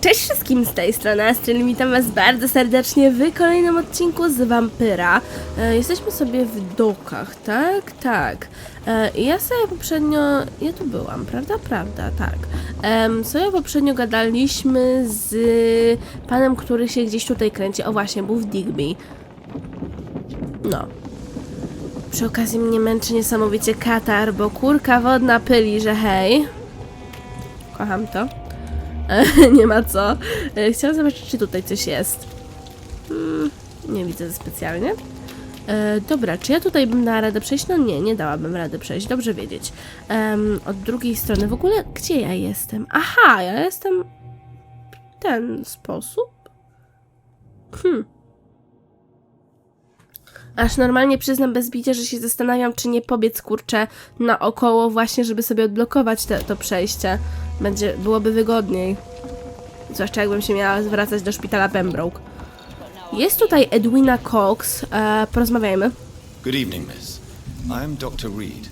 Cześć wszystkim z tej strony, czyli witam was bardzo serdecznie w kolejnym odcinku z Vampyra. Jesteśmy sobie w dokach, tak? Tak. Ja sobie poprzednio... Ja tu byłam, prawda? Tak. Sobie poprzednio gadaliśmy z panem, który się gdzieś tutaj kręci. O właśnie, był w Digby. No. Przy okazji mnie męczy niesamowicie katar, bo kurka wodna pyli, że hej. Kocham to. Nie ma co. Chciałam zobaczyć, czy tutaj coś jest. Nie widzę specjalnie. Dobra, czy ja tutaj bym dała radę przejść? No nie dałabym rady przejść. Dobrze wiedzieć. Od drugiej strony. W ogóle, gdzie ja jestem? Aha, ja jestem w ten sposób? Aż normalnie przyznam bez bicia, że się zastanawiam, czy nie pobiec, kurczę, naokoło właśnie, żeby sobie odblokować to przejście. Byłoby wygodniej. Zwłaszcza jakbym się miała zwracać do szpitala Pembroke. Jest tutaj Edwina Cox. Porozmawiajmy. Good evening, miss. I am Dr. Reid.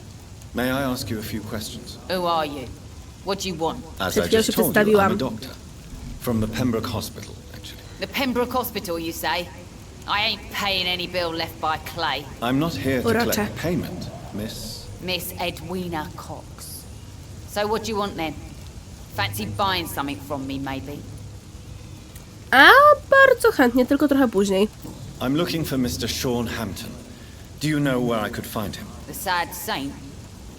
May I ask you a few questions? Who are you? What do you want? As Przed I chwilą just się told you, I'm przedstawiłam. a doctor. From the Pembroke Hospital, actually. The Pembroke Hospital, you say? I ain't paying any bill left by Clay. I'm not here to Urocze. collect payment, miss. Miss Edwina Cox. So what do you want then? Fancy buying something from me, maybe? A bardzo chętnie, tylko trochę później. I'm looking for Mr. Sean Hampton. Do you know where I could find him? The sad saint?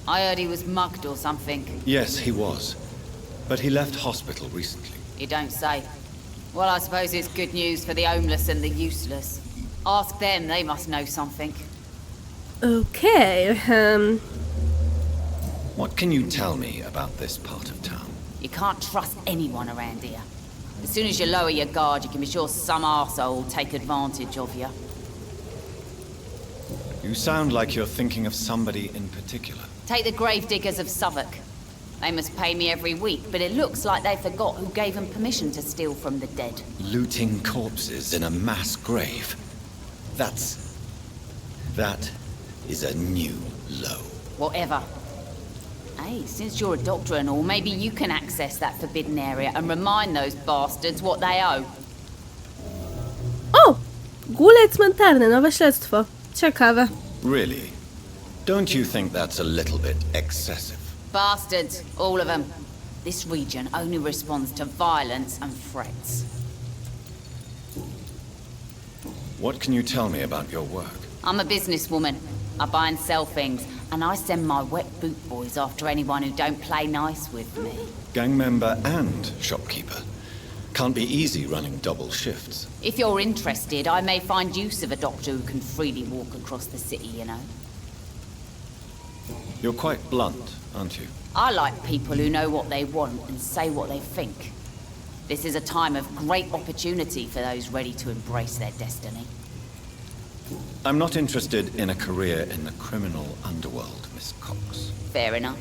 I heard he was mugged or something. Yes, he was. But he left hospital recently. You don't say. Well, I suppose it's good news for the homeless and the useless. Ask them, they must know something. Okej. What can you tell me about this part of town? You can't trust anyone around here. As soon as you lower your guard, you can be sure some arsehole will take advantage of you. You sound like you're thinking of somebody in particular. Take the gravediggers of Southwark. They must pay me every week, but it looks like they forgot who gave them permission to steal from the dead. Looting corpses in a mass grave. That is a new low. Whatever. Hey, since you're a doctor and all, maybe you can access that forbidden area and remind those bastards what they owe. O! Gule cmentarne, nowe śledztwo. Ciekawe. Really? Don't you think that's a little bit excessive? Bastards, all of them. This region only responds to violence and threats. What can you tell me about your work? I'm a businesswoman. I buy and sell things, and I send my wet boot boys after anyone who don't play nice with me. Gang member and shopkeeper. Can't be easy running double shifts. If you're interested, I may find use of a doctor who can freely walk across the city, you know. You're quite blunt, aren't you? I like people who know what they want and say what they think. This is a time of great opportunity for those ready to embrace their destiny. I'm not interested in a career in the criminal underworld, Miss Cox. Fair enough.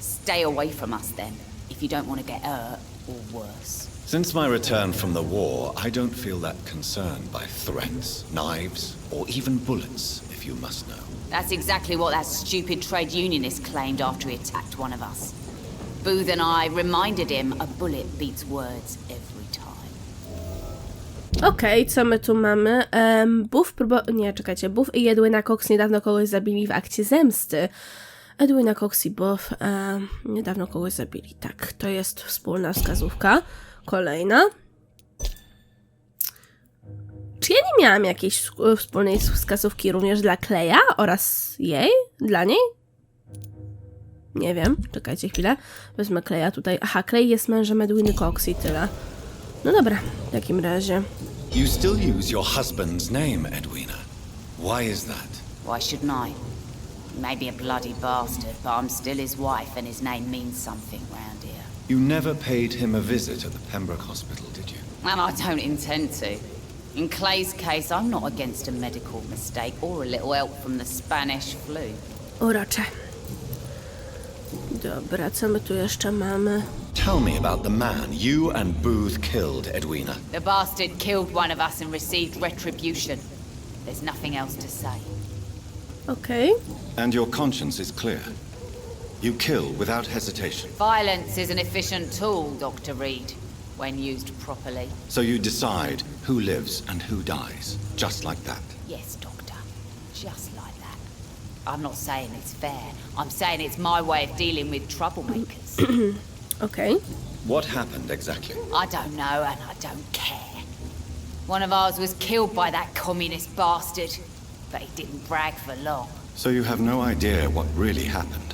Stay away from us then, if you don't want to get hurt or worse. Since my return from the war, I don't feel that concerned by threats, knives, or even bullets, if you must know. That's exactly what that stupid trade unionist claimed after he attacked one of us. Booth and I reminded him a bullet beats words every time. Okej, co my tu mamy? Buff i Edwina Cox niedawno kogoś zabili w akcie zemsty. Edwina Cox i Buff niedawno kogoś zabili. Tak, to jest wspólna wskazówka. Kolejna. Czy ja nie miałam jakiejś wspólnej wskazówki również dla Kleja oraz jej? Dla niej? Nie wiem, czekajcie chwilę. Wezmę Kleja tutaj. Aha, Klej jest mężem Edwiny Cox i tyle. No dobra, w takim razie. You still use your husband's name, Edwina. Why is that? Why shouldn't I? He may be a bloody bastard, but I'm still his wife and his name means something round here. You never paid him a visit at the Pembroke Hospital, did you? And I don't intend to. In Clay's case, I'm not against a medical mistake or a little help from the Spanish flu. Urocze. Dobra, co my tu jeszcze mamy? Tell me about the man you and Booth killed, Edwina. The bastard killed one of us and received retribution. There's nothing else to say. Okej. And your conscience is clear. You kill without hesitation. Violence is an efficient tool, Dr. Reid. when used properly. So you decide who lives and who dies, just like that. Yes, Doctor. Just like that. I'm not saying it's fair. I'm saying it's my way of dealing with troublemakers. Okej. What happened exactly? I don't know and I don't care. One of ours was killed by that communist bastard, but he didn't brag for long. So you have no idea what really happened,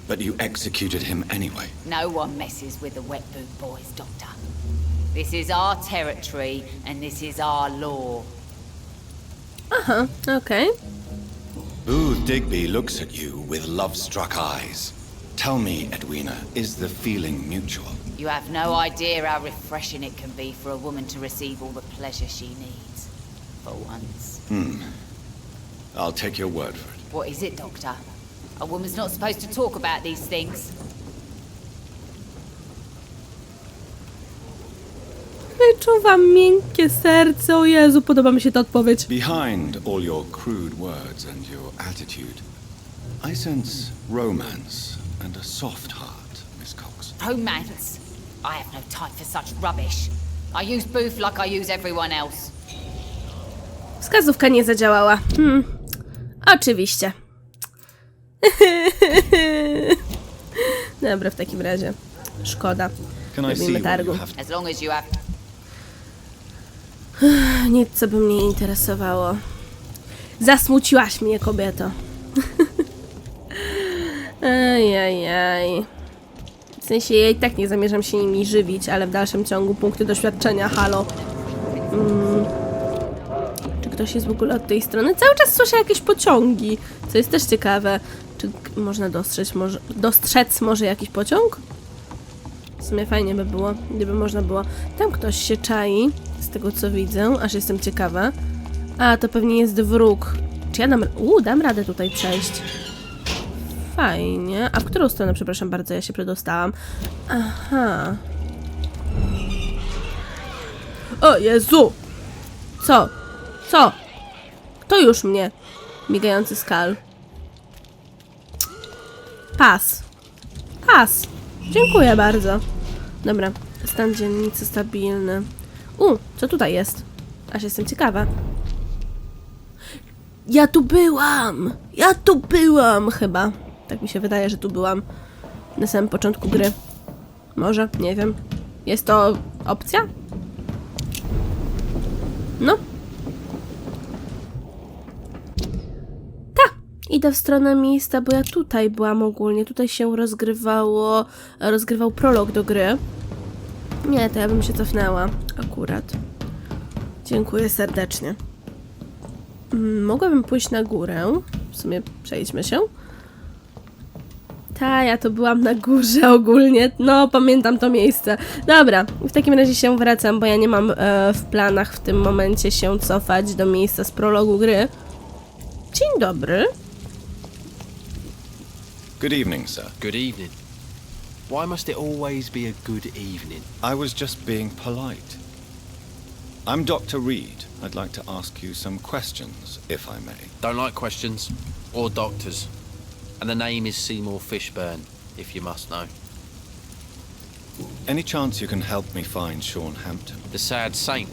but you executed him anyway. No one messes with the wet boot boys, Doctor. This is our territory and this is our law. Aha, okej. Booth Digby looks at you with love-struck eyes. Tell me, Edwina, is the feeling mutual? You have no idea how refreshing it can be for a woman to receive all the pleasure she needs. For once. I'll take your word for it. What is it, Doctor? A woman's not supposed to talk about these things. Wyczuwam miękkie serce, o Jezu, podoba mi się ta odpowiedź. Behind all your crude words and your attitude, I sense romance and a soft heart, Miss Cox. Romance? I have no time for such rubbish. I use Booth like I use everyone else. Wskazówka nie zadziałała. Oczywiście. Dobra, w takim razie. Szkoda. Can I see Robimy what you targu. have? As long as you have... Nic, co by mnie interesowało. Zasmuciłaś mnie, kobieto. Ajajaj. W sensie ja i tak nie zamierzam się nimi żywić, ale w dalszym ciągu punkty doświadczenia, halo. Czy ktoś jest w ogóle od tej strony? Cały czas słyszę jakieś pociągi, co jest też ciekawe. Czy można dostrzec może jakiś pociąg? W sumie fajnie by było, gdyby można było. Tam ktoś się czai, z tego co widzę, aż jestem ciekawa. A, to pewnie jest wróg. Czy ja dam radę tutaj przejść? Fajnie. A w którą stronę, przepraszam bardzo, ja się przedostałam? Aha. O Jezu! Co? Co? Kto już mnie? Migający skal. Pas. Pas. Dziękuję bardzo. Dobra. Stan dzielnicy stabilny. Co tutaj jest? Aż jestem ciekawa. Ja tu byłam! Ja tu byłam! Chyba. Tak mi się wydaje, że tu byłam. Na samym początku gry. Może? Nie wiem. Jest to opcja? No. Idę w stronę miejsca, bo ja tutaj byłam ogólnie. Tutaj się rozgrywał prolog do gry. Nie, to ja bym się cofnęła. Akurat. Dziękuję serdecznie. Mogłabym pójść na górę. W sumie przejdźmy się. Ja to byłam na górze ogólnie. No, pamiętam to miejsce. Dobra, w takim razie się wracam, bo ja nie mam w planach w tym momencie się cofać do miejsca z prologu gry. Dzień dobry. Good evening, sir. Good evening. Why must it always be a good evening? I was just being polite. I'm Dr. Reid. I'd like to ask you some questions, if I may. Don't like questions or doctors. And the name is Seymour Fishburne, if you must know. Any chance you can help me find Sean Hampton? The sad saint.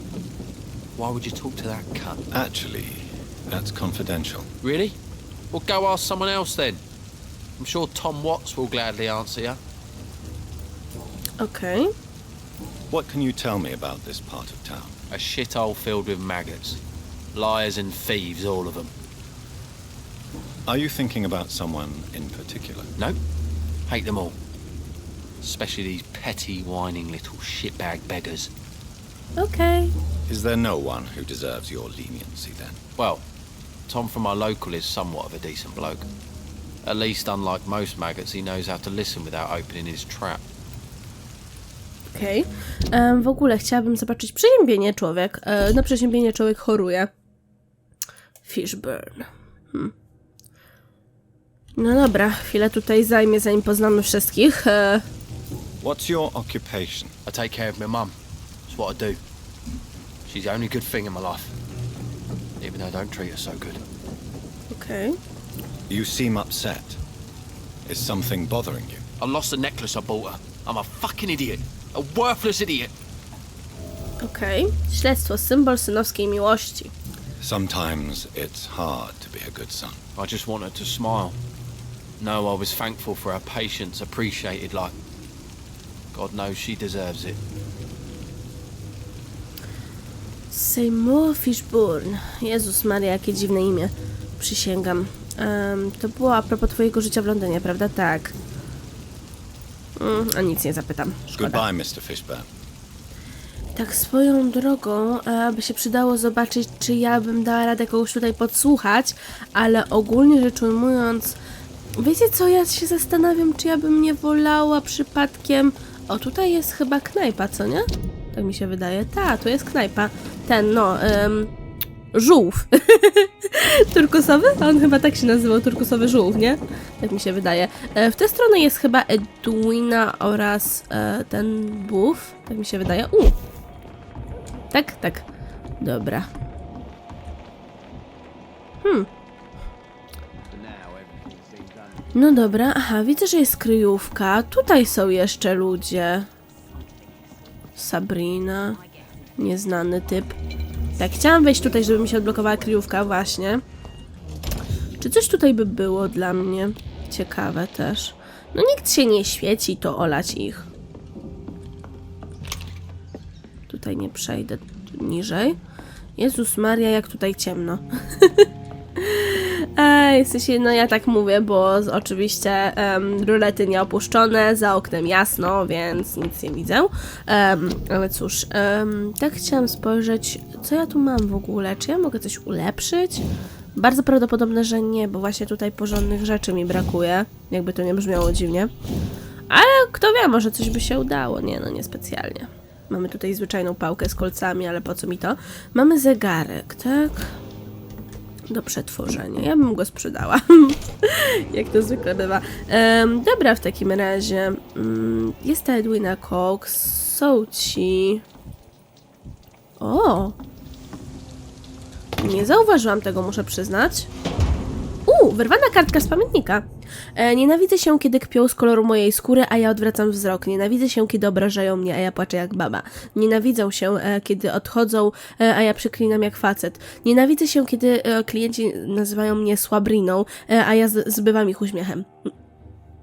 Why would you talk to that cunt? Actually, that's confidential. Really? Well, go ask someone else then. I'm sure Tom Watts will gladly answer you. Okej. What can you tell me about this part of town? A shithole filled with maggots. Liars and thieves, all of them. Are you thinking about someone in particular? No, hate them all. Especially these petty, whining little shitbag beggars. Okej. Is there no one who deserves your leniency then? Well, Tom from our local is somewhat of a decent bloke. At least, unlike most maggots, he knows how to listen without opening his trap. Okej. W ogóle chciałabym zobaczyć przeziębienie człowiek. Na przeziębienie człowiek choruje. Fishburne. No dobra, chwilę tutaj zajmie, zanim poznamy wszystkich. What's your occupation? I take care of my mum. That's what I do. She's the only good thing in my life. Even though I don't treat her so good. Okej. You seem upset. Is something bothering you? I lost the necklace I bought her. I'm a fucking idiot. A worthless idiot. Okej. Śledztwo, symbol synowskiej miłości. Sometimes it's hard to be a good son. I just want her to smile. No, I was thankful for her patience, appreciated like... God knows she deserves it. Seymour Fishburne. Jezus Maria, jakie dziwne imię. Przysięgam. To było a propos twojego życia w Londynie, prawda? Tak. A nic nie zapytam. Szkoda. Goodbye, Mr. Fishburne. Tak swoją drogą, by się przydało zobaczyć, czy ja bym dała radę kogoś tutaj podsłuchać, ale ogólnie rzecz ujmując, wiecie co, ja się zastanawiam, czy ja bym nie wolała przypadkiem... O, tutaj jest chyba knajpa, co nie? Tak mi się wydaje. Tu jest knajpa. Ten, no, żółw. Turkusowy? On chyba tak się nazywał, turkusowy żółw, nie? Tak mi się wydaje. W tę stronę jest chyba Edwina oraz ten buff. Tak mi się wydaje. Tak, tak. Dobra. No dobra, aha, widzę, że jest kryjówka. Tutaj są jeszcze ludzie. Sabrina. Nieznany typ. Tak, chciałam wejść tutaj, żeby mi się odblokowała kryjówka, właśnie. Czy coś tutaj by było dla mnie? Ciekawe też. No nikt się nie świeci, to olać ich. Tutaj nie przejdę niżej. Jezus Maria, jak tutaj ciemno. W sensie, no ja tak mówię, bo oczywiście rulety nieopuszczone, za oknem jasno, więc nic nie widzę. Ale cóż, tak chciałam spojrzeć, co ja tu mam w ogóle, czy ja mogę coś ulepszyć? Bardzo prawdopodobne, że nie, bo właśnie tutaj porządnych rzeczy mi brakuje, jakby to nie brzmiało dziwnie. Ale kto wie, może coś by się udało, nie, no niespecjalnie. Mamy tutaj zwyczajną pałkę z kolcami, ale po co mi to? Mamy zegarek, tak? Do przetworzenia. Ja bym go sprzedała. Jak to zwykle bywa. Dobra, w takim razie. Jest ta Edwina Cox. Są ci... O! Nie zauważyłam tego, muszę przyznać. Wyrwana kartka z pamiętnika. Nienawidzę się, kiedy kpią z koloru mojej skóry, a ja odwracam wzrok. Nienawidzę się, kiedy obrażają mnie, a ja płaczę jak baba. Nienawidzę się, kiedy odchodzą, a ja przeklinam jak facet. Nienawidzę się, kiedy klienci nazywają mnie słabriną, a ja zbywam ich uśmiechem.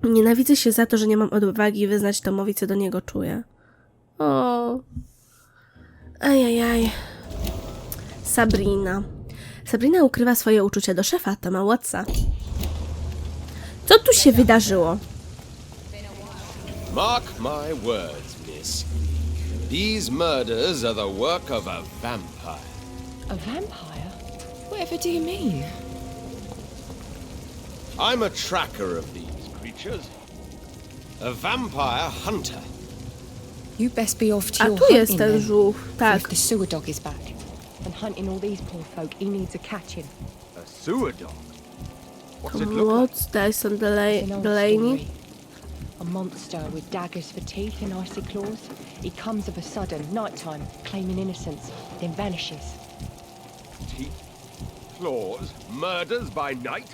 Nienawidzę się za to, że nie mam odwagi wyznać Tomowi, co do niego czuję. O. Ajajaj. Sabrina. Sabrina ukrywa swoje uczucia do szefa, Toma Wattsa. Co tu się wydarzyło? Mark my words, miss. These murders are the work of a vampire. A vampire? Whatever do you mean? I'm a tracker of these creatures. A vampire hunter. You best be off to A your tu jest hunting ten then. żółw, tak. If the sewer dog is back and hunting all these poor folk, he needs a catching. A sewer dog? What's it Tom look like? Watts, Dyson It's an old Delaney. story. A monster with daggers for teeth and icy claws. He comes of a sudden, nighttime, claiming innocence, then vanishes. Teeth, claws, murders by night?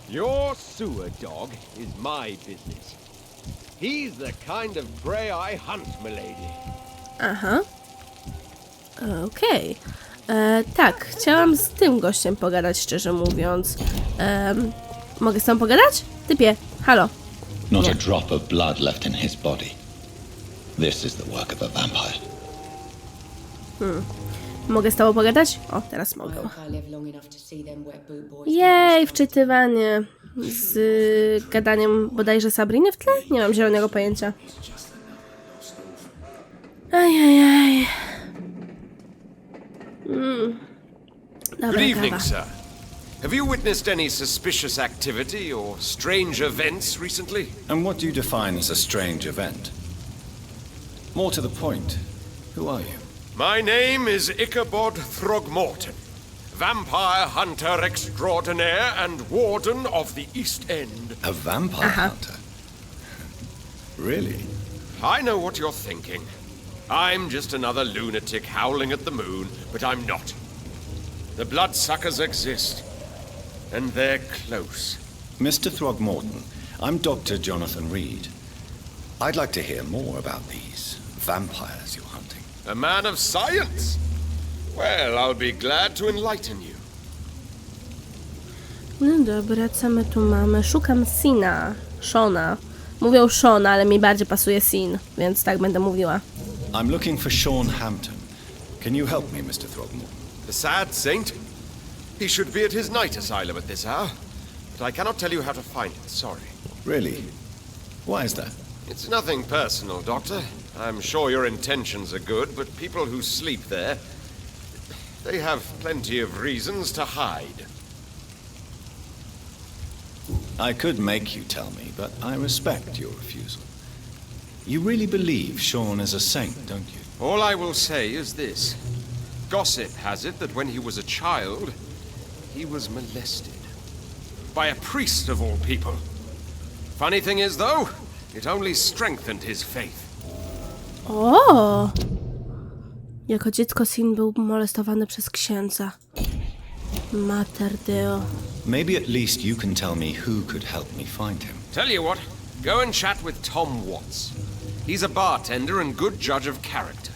Your sewer dog is my business. He's the kind of prey I hunt, milady. Aha. Okej. Tak, chciałam z tym gościem pogadać, szczerze mówiąc. Mogę z tobą pogadać? Typie, halo. Not Nie. a drop of blood left in his body. This is the work of a vampire. Mogę z tobą pogadać? O, teraz mogę. Jej, wczytywanie z gadaniem bodajże Sabriny w tle? Nie mam zielonego pojęcia. Ajajaj. Dobra, Good evening, kawa. sir. Have you witnessed any suspicious activity or strange events recently? And what do you define as a strange event? More to the point, who are you? My name is Ichabod Throgmorton, vampire hunter extraordinaire and warden of the East End. A vampire hunter? Really? I know what you're thinking. I'm just another lunatic howling at the moon, but I'm not. The bloodsuckers exist, and they're close. Mr. Throgmorton, I'm Dr. Jonathana Reida. I'd like to hear more about these vampires you're hunting? A man of science? Well, I'll be glad to enlighten you. No dobra, co my tu mamy? Szukam Shona. Mówią Shona, ale mi bardziej pasuje Sin, więc tak będę mówiła. I'm looking for Sean Hampton. Can you help me, Mr. Throgmorton? The sad saint? He should be at his night asylum at this hour, but I cannot tell you how to find it, sorry. Really? Why is that? It's nothing personal, Doctor. I'm sure your intentions are good, but people who sleep there, they have plenty of reasons to hide. I could make you tell me, but I respect your refusal. You really believe Sean is a saint, don't you? All I will say is this. Gossip has it that when he was a child, he was molested. By a priest of all people. Funny thing is, though, it only strengthened his faith. O! Jako dziecko Sin był molestowany przez księdza. Mater Deo. Maybe at least you can tell me who could help me find him. Tell you what, go and chat with Tom Watts. He's a bartender and good judge of character.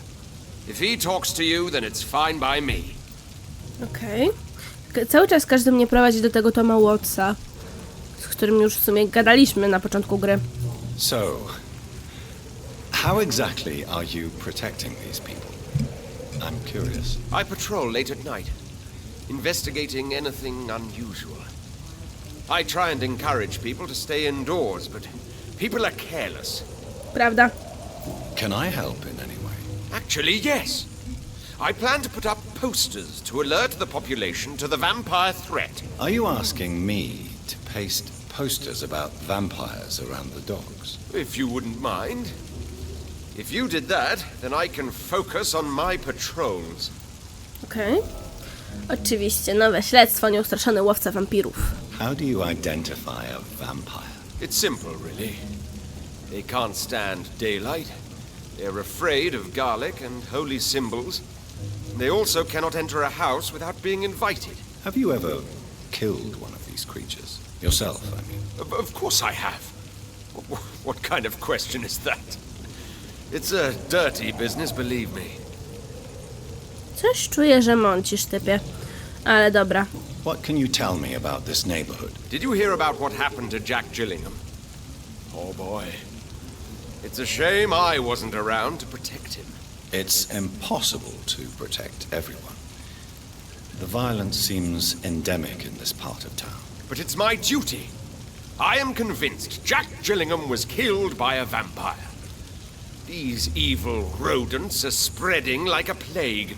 If he talks to you, then it's fine by me. Okej. Cały czas każdy mnie prowadzi do tego Toma Wattsa, z którym już w sumie gadaliśmy na początku gry. So, how exactly are you protecting these people? I'm curious. I patrol late at night, investigating anything unusual. I try and encourage people to stay indoors, but people are careless. Prawda? Can I help in any way? Actually, yes. I plan to put up posters to alert the population to the vampire threat. Are you asking me to paste posters about vampires around the docks? If you wouldn't mind. If you did that, then I can focus on my patrols. Okej. Oczywiście, nowe śledztwo, nieustraszony łowca wampirów. How do you identify a vampire? It's simple, really. They can't stand daylight. They're afraid of garlic and holy symbols. They also cannot enter a house without being invited. Have you ever killed one of these creatures? Yourself, I mean. Of course I have. What kind of question is that? It's a dirty business, believe me. Coś czuję, że mącisz, typie. Ale dobra. What can you tell me about this neighborhood? Did you hear about what happened to Jack Gillingham? Oh boy. It's a shame I wasn't around to protect him. It's impossible to protect everyone. The violence seems endemic in this part of town. But it's my duty. I am convinced Jack Gillingham was killed by a vampire. These evil rodents are spreading like a plague.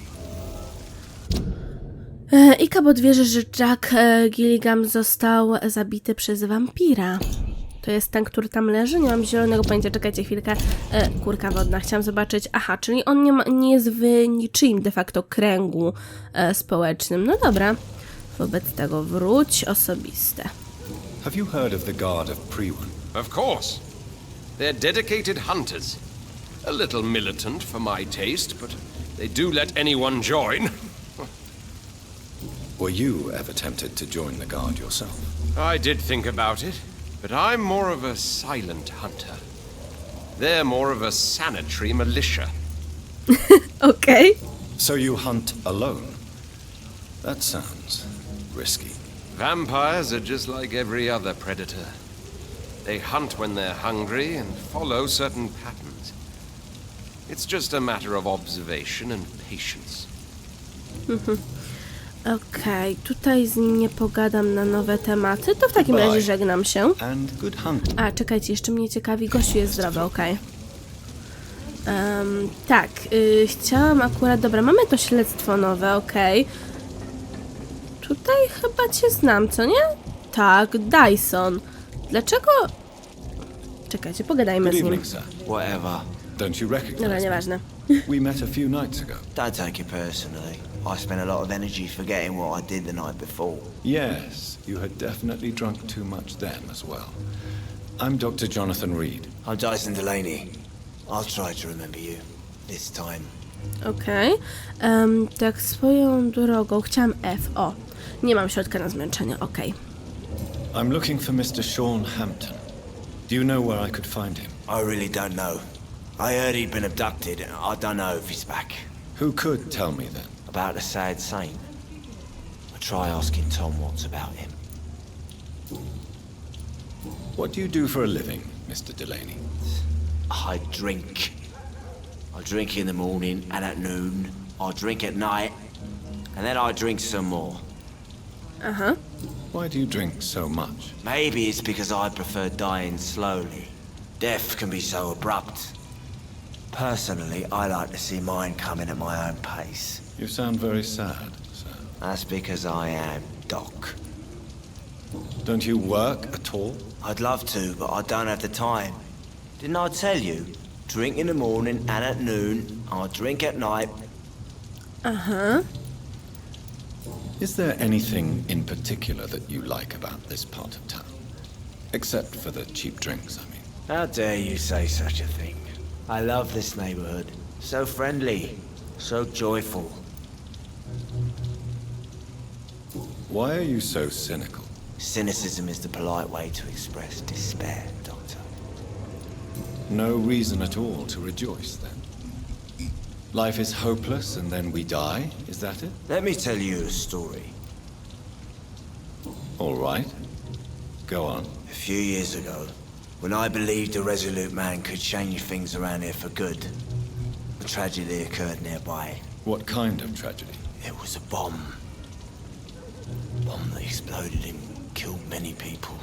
Ika wierzy, że Jack Gillingham został zabity przez wampira. To jest ten, który tam leży? Nie mam zielonego pojęcia. Czekajcie chwilkę. Kurka wodna. Chciałam zobaczyć. Aha, czyli on nie jest w niczyim de facto kręgu społecznym. No dobra. Wobec tego wróć osobiste. Have you heard of the Guard of Priwen? Of course. They're dedicated hunters. A little militant for my taste, but they do let anyone join. Were you ever tempted to join the Guard yourself? I did think about it, but I'm more of a silent hunter. They're more of a sanitary militia. Okej. So you hunt alone? That sounds risky. Vampires are just like every other predator. They hunt when they're hungry and follow certain patterns. It's just a matter of observation and patience. Okej, tutaj z nim nie pogadam na nowe tematy, to w takim razie żegnam się. And good hunt. A, czekajcie, jeszcze mnie ciekawi, gościu jest zdrowy, okej. Tak, chciałam akurat, dobra, mamy to śledztwo nowe, okej. Tutaj chyba cię znam, co nie? Tak, Dyson. Dlaczego... Czekajcie, pogadajmy Good z nim. evening, sir. Whatever. Don't you recognize Dobra, me? nieważne. We met a few nights ago. Don't take it personally. I spent a lot of energy forgetting what I did the night before. Yes, you had definitely drunk too much then as well. I'm Dr. Jonathana Reida. I'm Jason Delaney. I'll try to remember you. This time. Okej. Tak swoją drogą, chciałam F, o. Nie mam środka na zmęczenie, okej. I'm looking for Mr. Sean Hampton. Do you know where I could find him? I really don't know. I heard he'd been abducted. I don't know if he's back. Who could tell me then? About the sad saint. I try asking Tom what's about him. What do you do for a living, Mr. Delaney? I drink. I drink in the morning and at noon. I drink at night. And then I drink some more. Aha. Why do you drink so much? Maybe it's because I prefer dying slowly. Death can be so abrupt. Personally, I like to see mine coming at my own pace. You sound very sad, sir. That's because I am Doc. Don't you work at all? I'd love to, but I don't have the time. Didn't I tell you? Drink in the morning and at noon. I drink at night. Aha. Is there anything in particular that you like about this part of town? Except for the cheap drinks, I mean. How dare you say such a thing? I love this neighborhood. So friendly. So joyful. Why are you so cynical? Cynicism is the polite way to express despair, Doctor. No reason at all to rejoice, then? Life is hopeless and then we die, is that it? Let me tell you a story. All right. Go on. A few years ago, when I believed a resolute man could change things around here for good, a tragedy occurred nearby. What kind of tragedy? It was a bomb. A bomb that exploded and killed many people.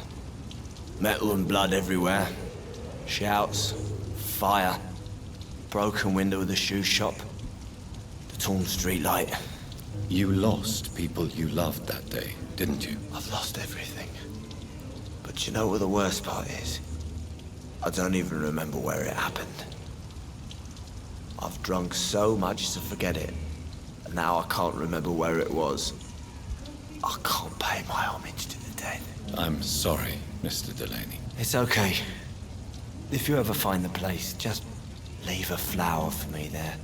Metal and blood everywhere. Shouts, fire, broken window of the shoe shop, the torn street light. You lost people you loved that day, didn't you? I've lost everything. But you know what the worst part is? I don't even remember where it happened. I've drunk so much to forget it, and now I can't remember where it was. I can't pay my homage to the dead. I'm sorry, Mr. Delaney. It's okay. If you ever find the place, just leave a flower for me there.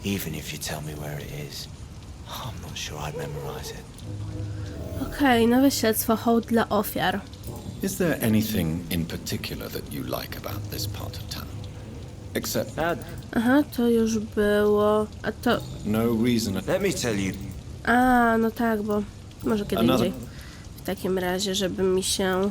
Even if you tell me where it is. I'm not sure I'd memorize it. Okej, nowe śledztwo, hołd dla ofiar. Is there anything in particular that you like about this part of town? Except Aha, to już było. A to... no reason. Let me tell you. A, no tak, bo może kiedy Another- indziej. W takim razie, żeby mi się...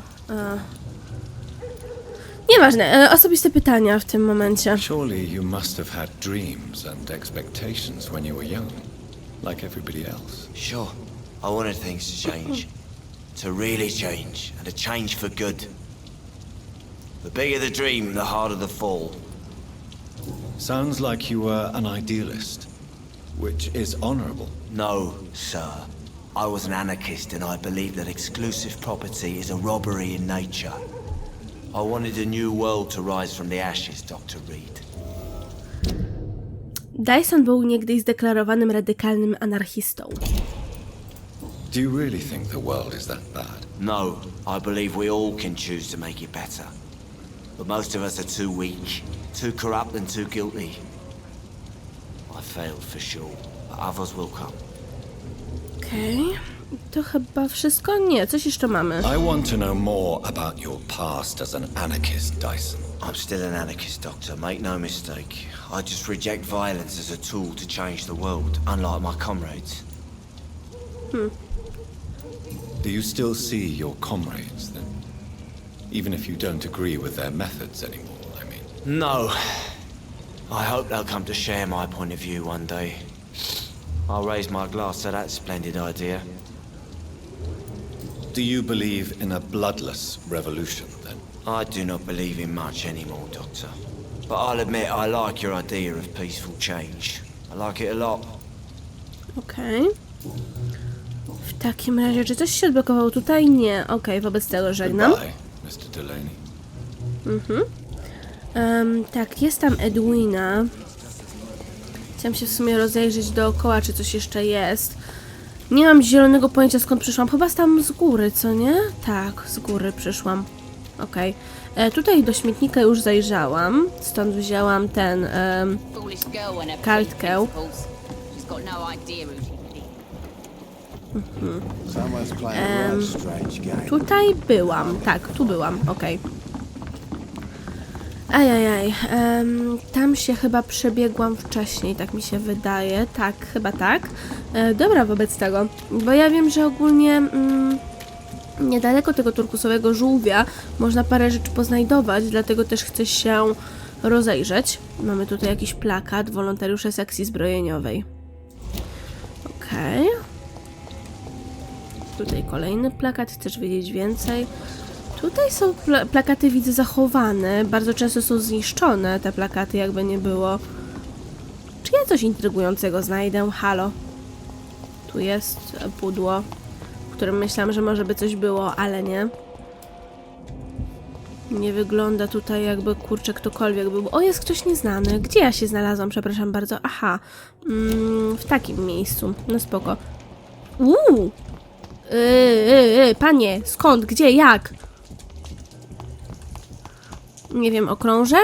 Nieważne, osobiste pytania w tym momencie. Surely you must have had dreams and expectations when you were young, like everybody else. Sure, I wanted things to change. To really change, and to change for good. The bigger the dream, the harder the fall. Sounds like you were an idealist, which is honorable. No, sir. I was an anarchist and I believed that exclusive property is a robbery in nature. I wanted a new world to rise from the ashes, Dr. Reid. Dyson był niegdyś zdeklarowanym radykalnym anarchistą. Do you really think the world is that bad? No, I believe we all can choose to make it better. But most of us are too weak, too corrupt and too guilty. I failed for sure, but others will come. Okej, to chyba wszystko? Nie, coś jeszcze mamy. I want to know more about your past as an anarchist, Dyson. I'm still an anarchist, Doctor, make no mistake. I just reject violence as a tool to change the world, unlike my comrades. Do you still see your comrades, then? Even if you don't agree with their methods anymore, I mean. No. I hope they'll come to share my point of view one day. I'll raise my glass to that splendid idea. Do you believe in a bloodless revolution, then? I do not believe in much anymore, Doctor. But I'll admit I like your idea of peaceful change. I like it a lot. Okej. W takim razie, czy coś się odblokowało tutaj? Nie. Okej, wobec tego żegnam. Goodbye, Mr. Delaney. Tak, jest tam Edwina. Chciałam się w sumie rozejrzeć dookoła, czy coś jeszcze jest. Nie mam zielonego pojęcia, skąd przyszłam. Chyba tam z góry, co nie? Tak, z góry przyszłam. Okej. Tutaj do śmietnika już zajrzałam. Stąd wzięłam ten kartkę. Tutaj byłam. Tak, tu byłam. Okej. Ajajaj, tam się chyba przebiegłam wcześniej, tak mi się wydaje. Tak, chyba tak. Dobra, wobec tego, bo ja wiem, że ogólnie niedaleko tego turkusowego żółwia można parę rzeczy poznajdować, dlatego też chcę się rozejrzeć. Mamy tutaj jakiś plakat, wolontariusze sekcji zbrojeniowej. Okej. Tutaj kolejny plakat, chcesz wiedzieć więcej? Tutaj są plakaty, widzę, zachowane. Bardzo często są zniszczone te plakaty, jakby nie było. Czy ja coś intrygującego znajdę? Halo. Tu jest pudło, w którym myślałam, że może by coś było, ale nie. Nie wygląda tutaj, jakby, kurczę, ktokolwiek był. O, jest ktoś nieznany. Gdzie ja się znalazłam? Przepraszam bardzo. Aha. W takim miejscu. No spoko. Panie, skąd? Gdzie? Jak? Nie wiem, okrążę?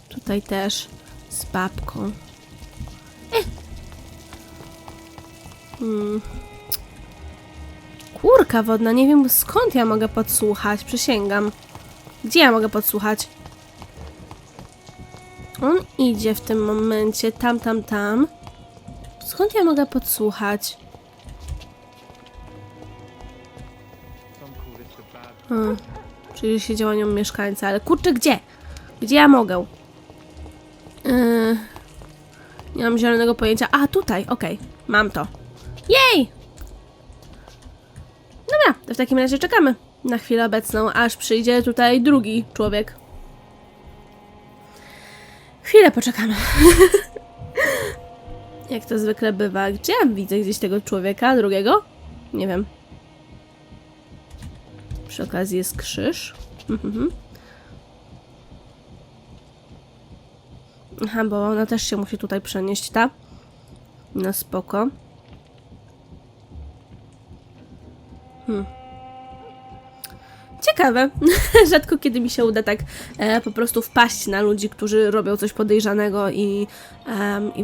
Tutaj też z babką. Kurka wodna, nie wiem skąd ja mogę podsłuchać, przysięgam. Gdzie ja mogę podsłuchać? On idzie w tym momencie, tam. Skąd ja mogę podsłuchać? Czyli się działanią mieszkańca, ale kurczę, gdzie? Gdzie ja mogę? Nie mam zielonego pojęcia. A, tutaj, okej. Mam to. Jej! Dobra, to w takim razie czekamy na chwilę obecną, aż przyjdzie tutaj drugi człowiek. Chwilę poczekamy. Jak to zwykle bywa. Gdzie ja widzę gdzieś tego człowieka drugiego? Nie wiem. Przy okazji jest krzyż. Aha, bo ona też się musi tutaj przenieść, ta? No spoko. Ciekawe. Rzadko kiedy mi się uda tak po prostu wpaść na ludzi, którzy robią coś podejrzanego i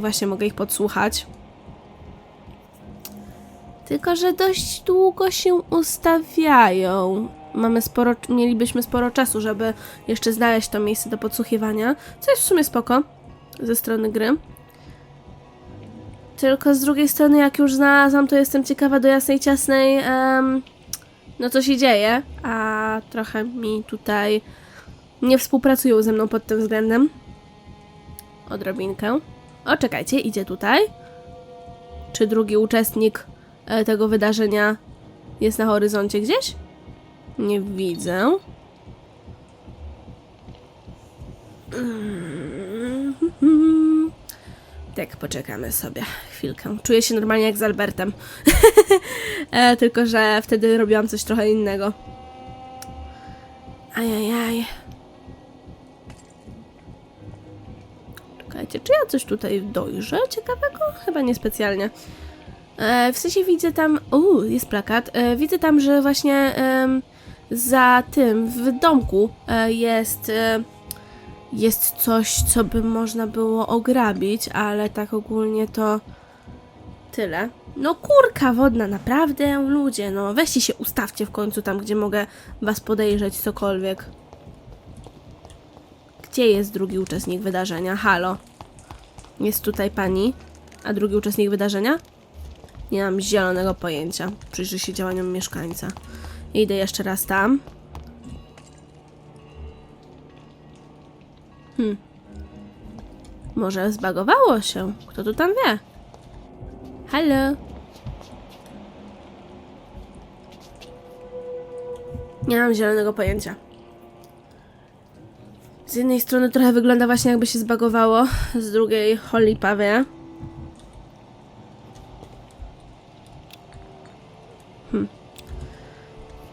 właśnie mogę ich podsłuchać. Tylko że dość długo się ustawiają. Mielibyśmy sporo czasu, żeby jeszcze znaleźć to miejsce do podsłuchiwania, co jest w sumie spoko ze strony gry. Tylko z drugiej strony, jak już znalazłam, to jestem ciekawa do jasnej ciasnej, no co się dzieje, a trochę mi tutaj nie współpracują ze mną pod tym względem. Odrobinkę. O, czekajcie, idzie tutaj. Czy drugi uczestnik tego wydarzenia jest na horyzoncie gdzieś? Nie widzę. Tak, poczekamy sobie chwilkę. Czuję się normalnie jak z Albertem. Tylko że wtedy robiłam coś trochę innego. Ajajaj. Czekajcie, czy ja coś tutaj dojrzę ciekawego? Chyba niespecjalnie. W sensie widzę tam... jest plakat. Widzę tam, że właśnie za tym, w domku jest coś, co by można było ograbić, ale tak ogólnie to tyle. No kurka wodna, naprawdę, ludzie, no weźcie się ustawcie w końcu tam, gdzie mogę was podejrzeć, cokolwiek. Gdzie jest drugi uczestnik wydarzenia? Halo? Jest tutaj pani, a drugi uczestnik wydarzenia? Nie mam zielonego pojęcia. Przyjrzy się działaniom mieszkańca. Idę jeszcze raz tam. Może zbagowało się. Kto tu tam wie? Halo? Nie mam zielonego pojęcia. Z jednej strony trochę wygląda właśnie jakby się zbagowało, z drugiej holipa wie.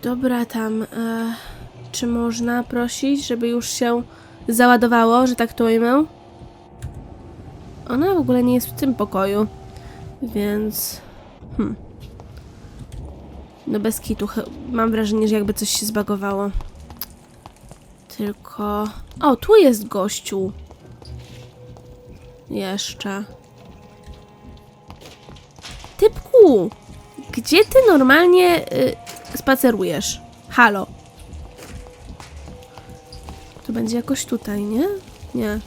Dobra, tam... czy można prosić, żeby już się załadowało, że tak to ujmę? Ona w ogóle nie jest w tym pokoju, więc... No bez kitu, mam wrażenie, że jakby coś się zbagowało. Tylko... O, tu jest gościu. Jeszcze. Typku! Gdzie ty normalnie spacerujesz? Halo. To będzie jakoś tutaj, nie? Nie.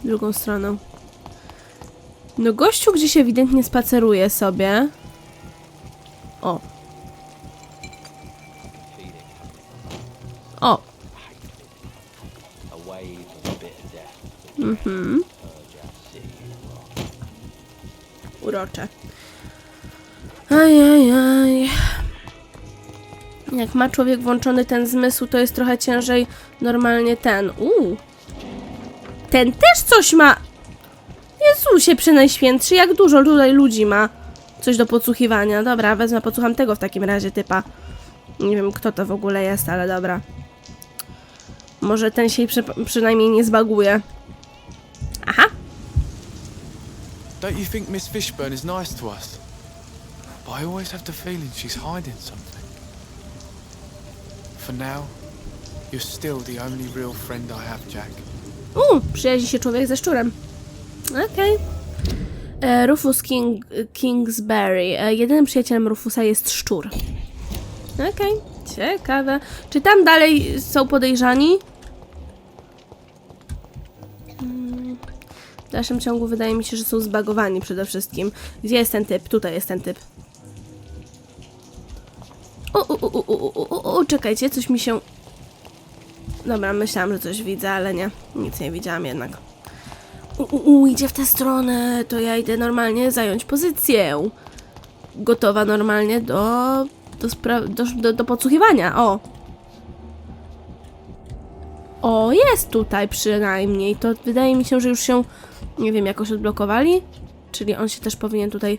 Drugą stroną. No gościu gdzieś ewidentnie spaceruje sobie. O. O. Mhm. Urocze. Ajajaj. Jak ma człowiek włączony ten zmysł, to jest trochę ciężej normalnie ten. Ten też coś ma. Jezusie przenajświętszy, jak dużo tutaj ludzi ma coś do podsłuchiwania. Dobra, wezmę, podsłucham tego w takim razie typa. Nie wiem, kto to w ogóle jest, ale dobra. Może ten się przynajmniej nie zbaguje. Aha. Don't you think Miss Fishburne is nice to us? But I always have the feeling she's hiding something. For now, you're still the only real friend I have, Jack. Przyjaźni się człowiek ze szczurem. Okej. Rufus Kingsbury. Jedynym przyjacielem Rufusa jest szczur. Okej. Ciekawe. Czy tam dalej są podejrzani? W dalszym ciągu wydaje mi się, że są zbagowani przede wszystkim. Gdzie jest ten typ? Tutaj jest ten typ. Czekajcie, coś mi się... Dobra, myślałam, że coś widzę, ale nie. Nic nie widziałam jednak. Idzie w tę stronę. To ja idę normalnie zająć pozycję. Gotowa normalnie do podsłuchiwania. O, jest tutaj przynajmniej. To wydaje mi się, że już się, nie wiem, jakoś odblokowali. Czyli on się też powinien tutaj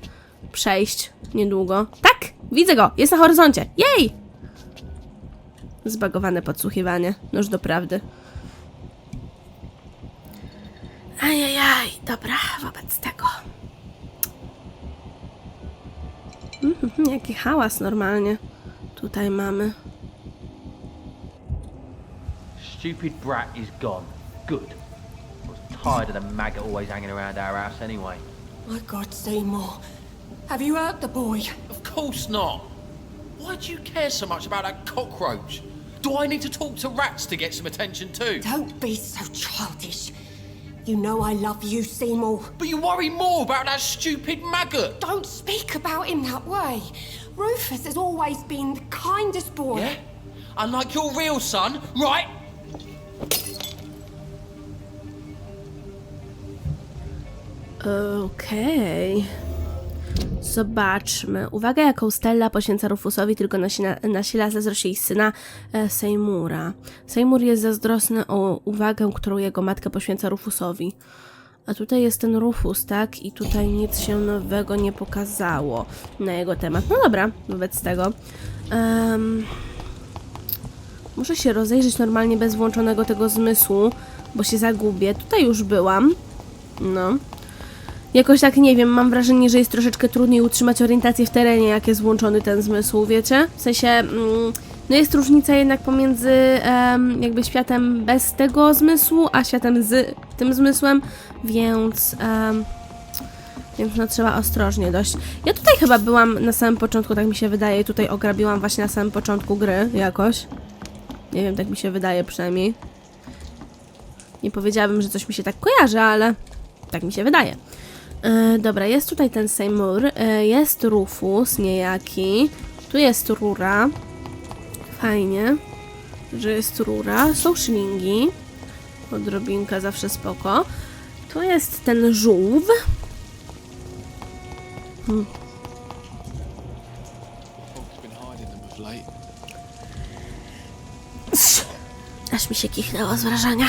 przejść niedługo. Tak! Widzę go! Jest na horyzoncie! Jej! Zbagowane podsłuchiwanie. Noż doprawdy. Ajajaj, dobra, wobec tego. Jaki hałas normalnie tutaj mamy. Stupid brat is gone. Good. I was tired of the maggot always hanging around our house anyway. My God, Seymour. Have you hurt the boy? Of course not. Why do you care so much about that cockroach? Do I need to talk to rats to get some attention too? Don't be so childish. You know I love you, Seymour. But you worry more about that stupid maggot. Don't speak about him that way. Rufus has always been the kindest boy. Yeah? Unlike your real son, right? Okej. Zobaczmy. Uwaga, jaką Stella poświęca Rufusowi, tylko nasila zazdrość jej syna Seymoura. Seymour jest zazdrosny o uwagę, którą jego matka poświęca Rufusowi. A tutaj jest ten Rufus, tak? I tutaj nic się nowego nie pokazało na jego temat. No dobra, wobec tego. Muszę się rozejrzeć normalnie bez włączonego tego zmysłu, bo się zagubię. Tutaj już byłam. No. Jakoś tak, nie wiem, mam wrażenie, że jest troszeczkę trudniej utrzymać orientację w terenie, jak jest włączony ten zmysł, wiecie? W sensie, no jest różnica jednak pomiędzy jakby światem bez tego zmysłu, a światem z tym zmysłem, więc no trzeba ostrożnie dość. Ja tutaj chyba byłam na samym początku, tak mi się wydaje, tutaj ograbiłam właśnie na samym początku gry jakoś. Nie wiem, tak mi się wydaje przynajmniej. Nie powiedziałabym, że coś mi się tak kojarzy, ale tak mi się wydaje. Dobra, jest tutaj ten Seymour, jest Rufus niejaki, tu jest rura, fajnie, że jest rura, są szlingi, odrobinka zawsze spoko, tu jest ten żółw, aż mi się kichnęło z wrażenia.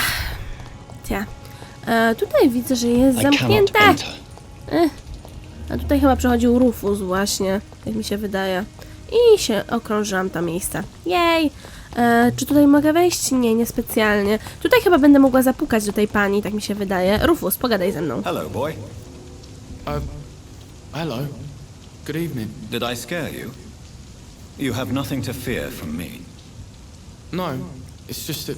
Tutaj widzę, że jest zamknięte. A tutaj chyba przechodził Rufus właśnie, jak mi się wydaje. I się okrążyłam to miejsce. Jej! Czy tutaj mogę wejść? Nie, niespecjalnie. Tutaj chyba będę mogła zapukać do tej pani, tak mi się wydaje. Rufus, pogadaj ze mną. Hello, boy. Hello. Good evening. Did I scare you? You have nothing to fear from me. No, it's just that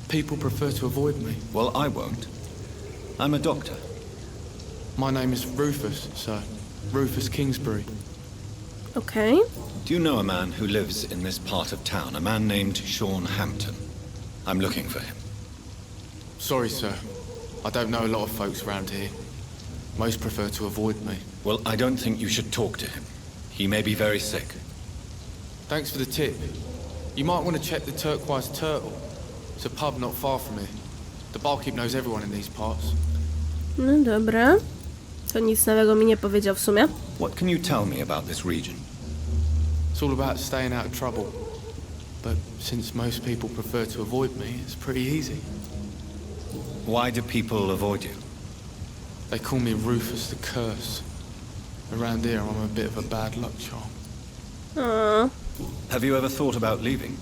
people prefer to avoid me. Well, I won't. I'm a doctor. My name is Rufus, sir. Rufus Kingsbury. Okay. Do you know a man who lives in this part of town? A man named Sean Hampton. I'm looking for him. Sorry, sir. I don't know a lot of folks around here. Most prefer to avoid me. Well, I don't think you should talk to him. He may be very sick. Thanks for the tip. You might want to check the Turquoise Turtle. It's a pub not far from here. The barkeep knows everyone in these parts. No dobra. To nic nowego mi nie powiedział w sumie. What can you tell me about this region? It's all about staying out of trouble. But since most people prefer to avoid me, it's pretty easy. Why do people avoid you? They call me Rufus the Curse. Around here, I'm a bit of a bad luck charm. Aww. Have you ever thought about leaving?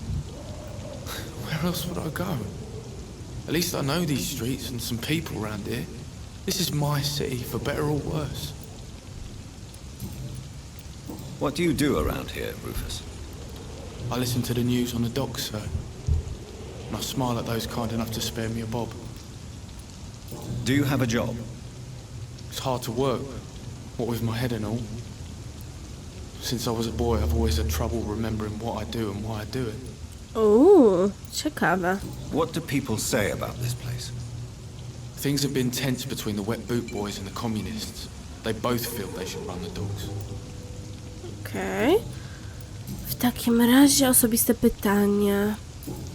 Where else would I go? At least I know these streets and some people around here. This is my city, for better or worse. What do you do around here, Rufus? I listen to the news on the docks, sir. And I smile at those kind enough to spare me a bob. Do you have a job? It's hard to work, what with my head and all. Since I was a boy, I've always had trouble remembering what I do and why I do it. Ciekawe. What do people say about this place? Things have been tense between the wet boot boys and the communists. They both feel they should run the dogs. Okej. W takim razie osobiste pytanie.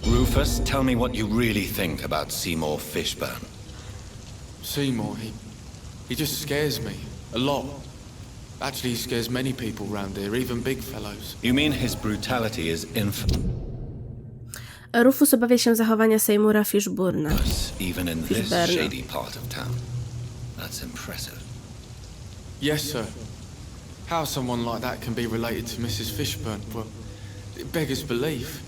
Rufus, tell me what you really think about Seymour Fishburne. Seymour, he just scares me. A lot. Actually, he scares many people round here, even big fellows. You mean his brutality is infamous? Rufus obawia się zachowania Seymoura Fishburna. Even in this shady part of town. That's impressive. Yes, sir. How someone like that can be related to Mrs. Fishburne, well, it beggars belief.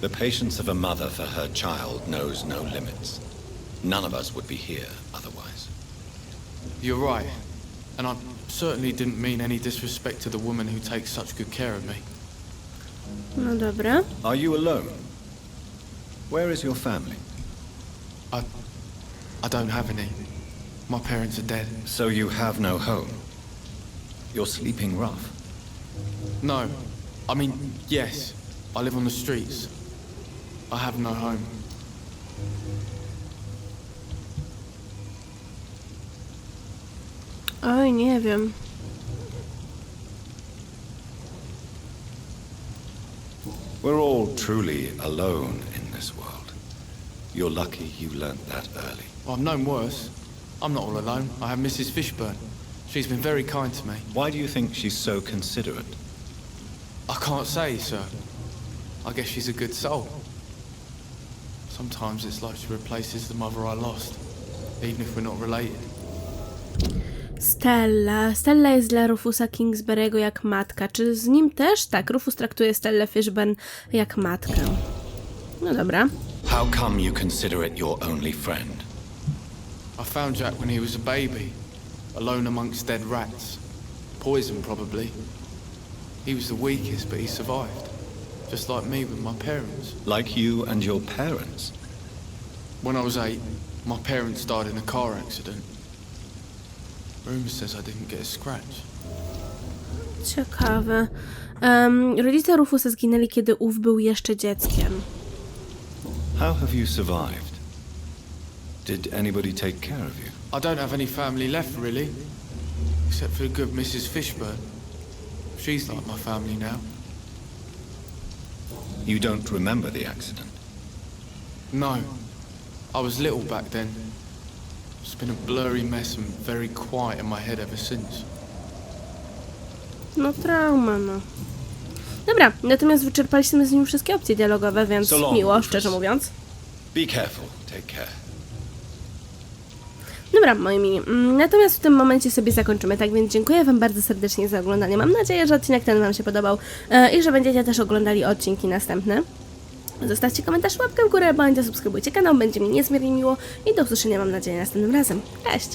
The patience of a mother for her child knows no limits. None of us would be here otherwise. You're right. And I certainly didn't mean any disrespect to the woman who takes such good care of me. No dobra. Are you alone? Where is your family? I don't have any. My parents are dead. So you have no home? You're sleeping rough? No. I mean, yes. I live on the streets. I have no home. Oj, nie wiem. We're all truly alone in this world. You're lucky you learned that early. Well, I've known worse. I'm not all alone. I have Mrs. Fishburne. She's been very kind to me. Why do you think she's so considerate? I can't say, sir. I guess she's a good soul. Sometimes it's like she replaces the mother I lost, even if we're not related. Stella. Stella jest dla Rufusa Kingsbury'ego jak matka. Czy z nim też? Tak, Rufus traktuje Stellę Fishburne jak matkę. No dobra. How come you consider it your only friend? I found Jack when he was a baby, alone amongst dead rats. Poison, probably. He was the weakest, but he survived. Just like me with my parents. Like you and your parents? When I was 8, my parents died in a car accident. Rumour says I didn't get a scratch. Ciekawe. Rodzice Rufusa zginęli, kiedy ów był jeszcze dzieckiem. How have you survived? Did anybody take care of you? I don't have any family left, really. Except for the good Mrs. Fishburne. She's like my family now. You don't remember the accident? No. I was little back then. It's been a blurry mess and very quiet in my head ever since. No trauma, no. Dobra, natomiast wyczerpaliśmy z nim wszystkie opcje dialogowe, więc So long, miło, Rufus. szczerze mówiąc. Be careful. Take care. Dobra, moi mili, natomiast w tym momencie sobie zakończymy, tak więc dziękuję wam bardzo serdecznie za oglądanie. Mam nadzieję, że odcinek ten wam się podobał i że będziecie też oglądali odcinki następne. Zostawcie komentarz, łapkę w górę, bądź zasubskrybujcie kanał, będzie mi niezmiernie miło i do usłyszenia mam nadzieję następnym razem. Cześć!